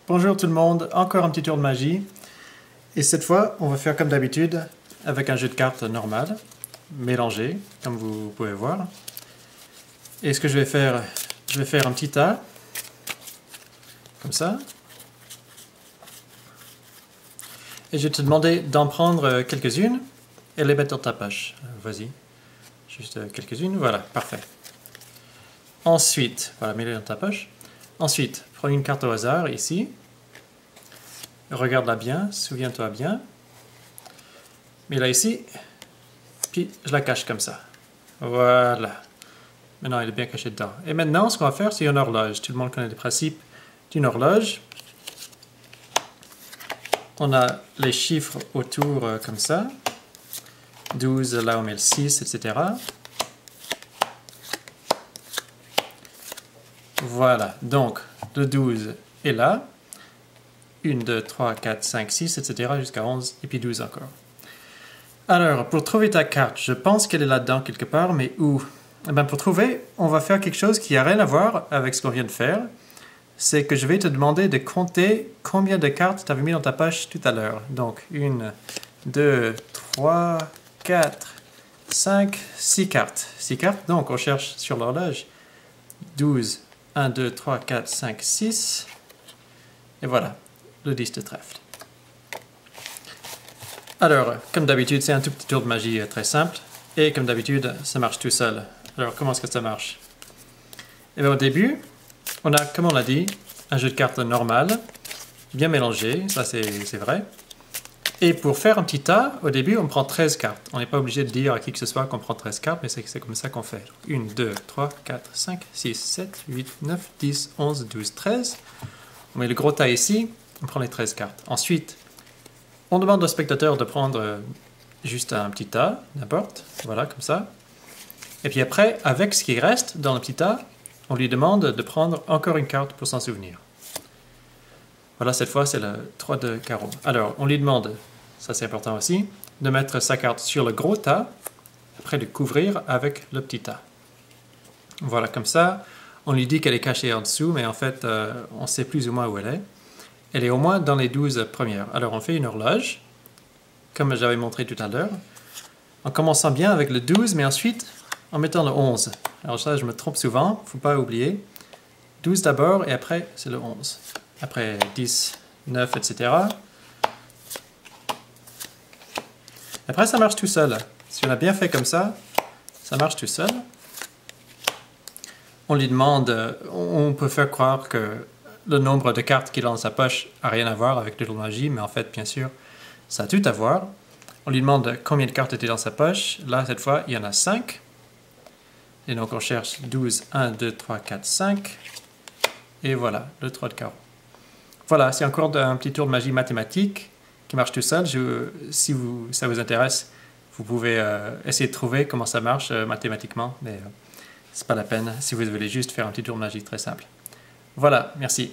Bonjour tout le monde, encore un petit tour de magie. Et cette fois, on va faire comme d'habitude avec un jeu de cartes normal, mélangé, comme vous pouvez voir. Et ce que je vais faire un petit tas, comme ça. Et je vais te demander d'en prendre quelques-unes et les mettre dans ta poche. Vas-y, juste quelques-unes, voilà, parfait. Ensuite, voilà, mets-les dans ta poche. Ensuite, prends une carte au hasard ici. Regarde-la bien, souviens-toi bien. Mets-la ici. Puis je la cache comme ça. Voilà. Maintenant, elle est bien cachée dedans. Et maintenant, ce qu'on va faire, c'est une horloge. Tout le monde connaît le principe d'une horloge. On a les chiffres autour comme ça. 12, là on met le 6, etc. Voilà. Donc, le 12 est là. 1, 2, 3, 4, 5, 6, etc. jusqu'à 11, et puis 12 encore. Alors, pour trouver ta carte, je pense qu'elle est là-dedans quelque part, mais où? Eh bien, pour trouver, on va faire quelque chose qui n'a rien à voir avec ce qu'on vient de faire. C'est que je vais te demander de compter combien de cartes tu avais mis dans ta poche tout à l'heure. Donc, 1, 2, 3, 4, 5, 6 cartes. 6 cartes, donc on cherche sur l'horloge. 12, 1, 2, 3, 4, 5, 6. Et voilà, le 10 de trèfle. Alors, comme d'habitude, c'est un tout petit tour de magie très simple. Et comme d'habitude, ça marche tout seul. Alors, comment est-ce que ça marche? Eh bien, au début, on a, comme on l'a dit, un jeu de cartes normal, bien mélangé, ça c'est vrai. Et pour faire un petit tas, au début, on prend 13 cartes. On n'est pas obligé de dire à qui que ce soit qu'on prend 13 cartes, mais c'est comme ça qu'on fait. 1, 2, 3, 4, 5, 6, 7, 8, 9, 10, 11, 12, 13. On met le gros tas ici, on prend les 13 cartes. Ensuite, on demande au spectateur de prendre juste un petit tas, n'importe, voilà, comme ça. Et puis après, avec ce qui reste dans le petit tas, on lui demande de prendre encore une carte pour s'en souvenir. Voilà, cette fois, c'est le 3 de carreau. Alors, on lui demande, ça c'est important aussi, de mettre sa carte sur le gros tas, après de couvrir avec le petit tas. Voilà, comme ça, on lui dit qu'elle est cachée en dessous, mais en fait, on sait plus ou moins où elle est. Elle est au moins dans les 12 premières. Alors, on fait une horloge, comme j'avais montré tout à l'heure, en commençant bien avec le 12, mais ensuite en mettant le 11. Alors ça, je me trompe souvent, il ne faut pas oublier. 12 d'abord, et après, c'est le 11. Après 10, 9, etc. Après, ça marche tout seul. Si on a bien fait comme ça marche tout seul. On lui demande, on peut faire croire que le nombre de cartes qu'il a dans sa poche n'a rien à voir avec de la magie, mais en fait, bien sûr, ça a tout à voir. On lui demande combien de cartes étaient dans sa poche. Là, cette fois, il y en a 5. Et donc, on cherche 12, 1, 2, 3, 4, 5. Et voilà, le 3 de carreau. Voilà, c'est encore un petit tour de magie mathématique qui marche tout seul. Si ça vous intéresse, vous pouvez essayer de trouver comment ça marche mathématiquement, mais c'est pas la peine si vous voulez juste faire un petit tour de magie très simple. Voilà, merci.